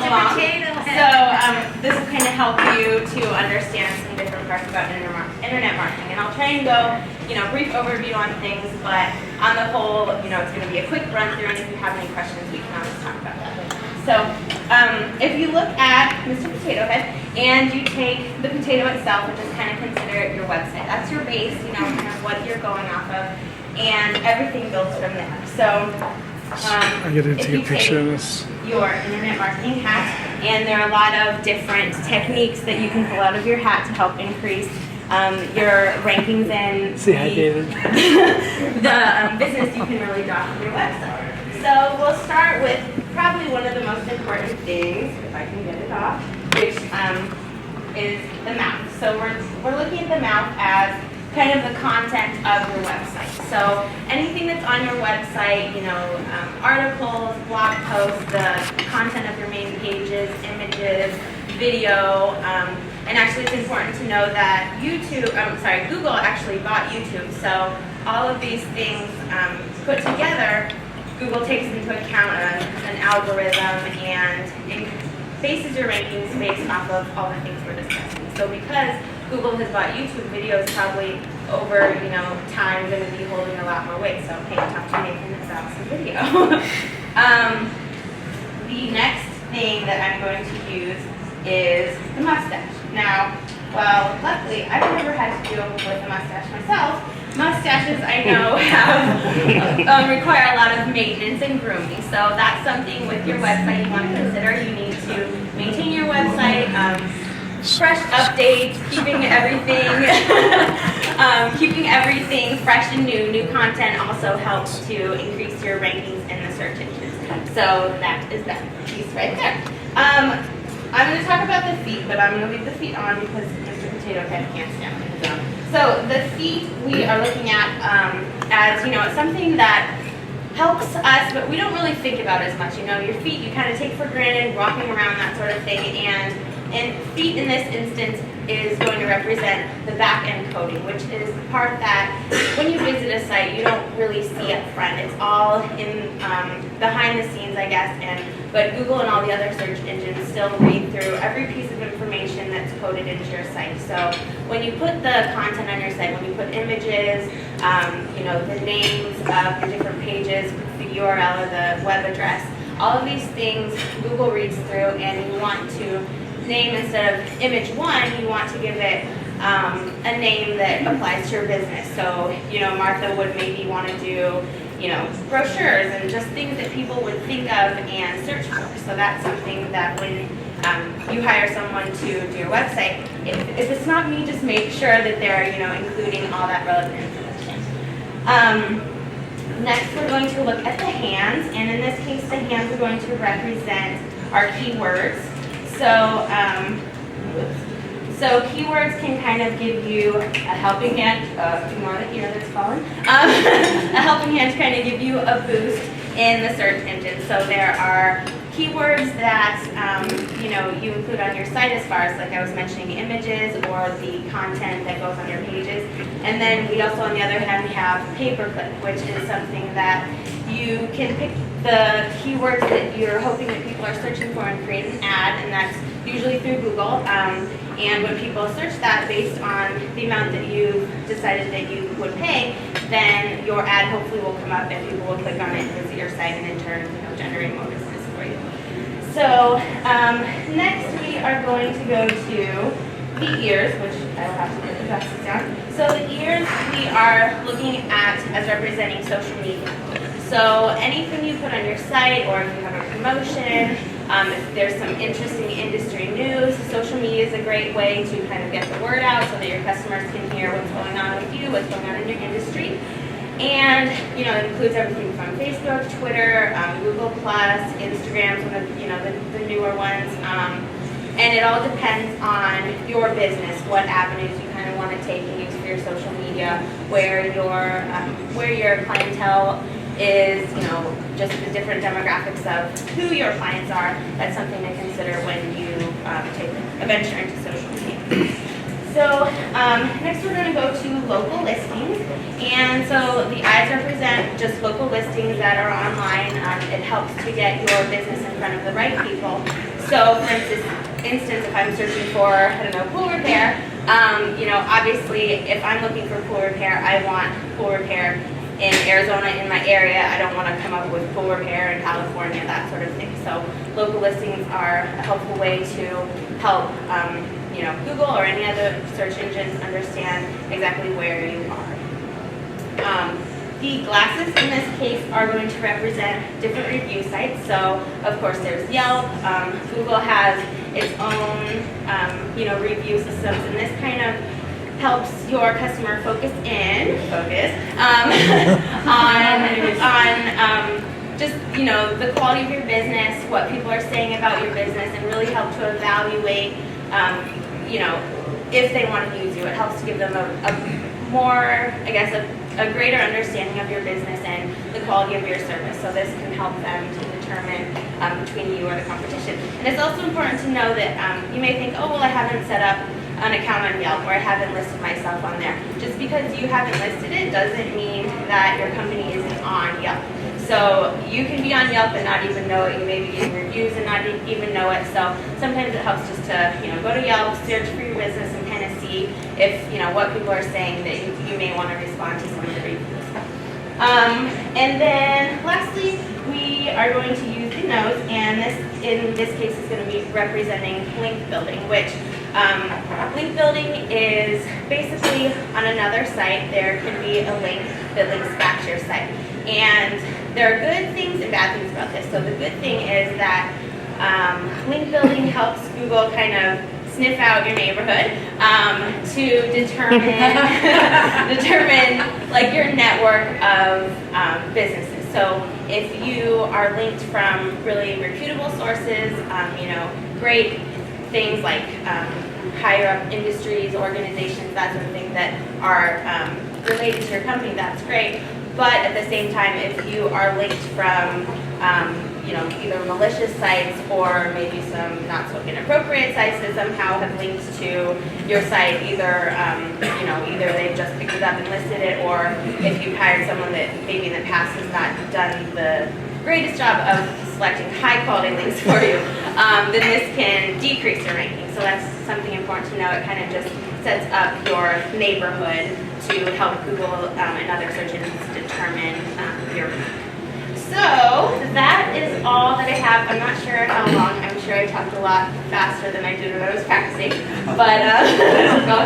along. So this will kind of help you to understand some different parts about internet marketing. And I'll try and go, brief overview on things, but on the whole, it's going to be a quick run through, and if you have any questions, we can always talk about that. So if you look at Mr. Potato Head and you take the potato itself and just kind of consider it your website, that's your base, kind of what you're going off of, and everything builds from there. So I get to take a picture of this. Your internet marketing hat, and there are a lot of different techniques that you can pull out of your hat to help increase your rankings and Say hi, David. the business you can really draw from your website. So we'll start with probably one of the most important things, if I can get it off, which is the mouth. So we're looking at the mouth as kind of the content of your website. So anything that's on your website, articles, blog posts, the content of your main pages, images, video, and actually it's important to know that Google actually bought YouTube. So all of these things put together, Google takes into account an algorithm and bases your rankings based off of all the things we're discussing. So because Google has bought YouTube, video is probably over, time going to be holding a lot more weight. So hey, talk to Nathan about some video. The next thing that I'm going to use is the mustache. Now, well, luckily I've never had to deal with a mustache myself. Mustaches, I know, require a lot of maintenance and grooming. So that's something with your website you want to consider. You need to maintain your website. Fresh updates, keeping everything fresh and new. New content also helps to increase your rankings in the search engines. So that is that piece right there. I'm going to talk about the feet, but I'm going to leave the feet on because Mr. Potato Head can't stand on his own. So the feet we are looking at as, it's something that helps us, but we don't really think about as much. Your feet you kind of take for granted, walking around, that sort of thing, and feet in this instance is going to represent the back-end coding, which is the part that when you visit a site you don't really see up front. It's all in behind the scenes, I guess, but Google and all the other search engines still read through every piece of information that's coded into your site. So when you put the content on your site, when you put images, the names of your different pages, the URL or the web address, all of these things Google reads through, and you want to name, instead of image 1, you want to give it a name that applies to your business. So, Martha would maybe want to do, brochures and just things that people would think of and search for. So that's something that when you hire someone to do your website, if it's not me, just make sure that they're, including all that relevant information. Next, we're going to look at the hands, and in this case, the hands are going to represent our keywords. So keywords can kind of give you a helping hand, ignore the ear that's falling, a helping hand to kind of give you a boost in the search engine. So there are keywords that, you include on your site as far as, like I was mentioning, images or the content that goes on your pages. And then we also, on the other hand, have pay-per-click, which is something that you can pick the keywords that you're hoping that people are searching for and create an ad, and that's usually through Google. And when people search that based on the amount that you decided that you would pay, then your ad hopefully will come up and people will click on it and visit your site, and in turn, generate more business for you. So next we are going to go to the ears, which I will have to put the glasses down. So the ears we are looking at as representing social media. So anything you put on your site, or if you have a promotion, if there's some interesting industry news, social media is a great way to kind of get the word out so that your customers can hear what's going on with you, what's going on in your industry. And it includes everything from Facebook, Twitter, Google+, Instagram, some of the newer ones. And it all depends on your business, what avenues you kind of want to take and use for your social media, where your clientele is, just the different demographics of who your clients are. That's something to consider when you take a venture into social media. So next we're going to go to local listings. And so the eyes represent just local listings that are online. It helps to get your business in front of the right people. So for instance, if I'm searching for, I don't know, pool repair, you know, obviously if I'm looking for pool repair, I want pool repair in Arizona in my area. I don't want to come up with pool repair in California, that sort of thing. So local listings are a helpful way to help you know, Google or any other search engines understand exactly where you are. The glasses in this case are going to represent different review sites. So of course there's Yelp. Google has its own you know, review systems, and this kind of helps your customer focus on just, you know, the quality of your business, what people are saying about your business, and really help to evaluate, you know, if they want to use you. It helps to give them a more, I guess, a greater understanding of your business and the quality of your service. So this can help them to determine between you or the competition. And it's also important to know that you may think, oh, well, I haven't set up an account on Yelp, or I haven't listed myself on there. Just because you haven't listed it doesn't mean that your company isn't on Yelp. So you can be on Yelp and not even know it. You may be getting reviews and not even know it. So sometimes it helps just to, you know, go to Yelp, search for your business, and kind of see if, you know, what people are saying that you may want to respond to some of the reviews. And then lastly, we are going to use the nose, and this in this case is going to be representing link building, which link building is basically on another site there can be a link that links back to your site. And there are good things and bad things about this. So the good thing is that link building helps Google kind of sniff out your neighborhood to determine like your network of businesses. So if you are linked from really reputable sources, you know, great things like higher up industries, organizations, that sort of thing that are related to your company, that's great. But at the same time, if you are linked from you know, either malicious sites or maybe some not so inappropriate sites that somehow have linked to your site, either you know, either they've just picked it up and listed it, or if you've hired someone that maybe in the past has not done the greatest job of selecting high quality links for you, then this can decrease your ranking. So that's something important to know. It kind of just sets up your neighborhood to help Google and other search engines determine your rank. So that is all that I have. I'm not sure how long. I'm sure I talked a lot faster than I did when I was practicing, but go ahead.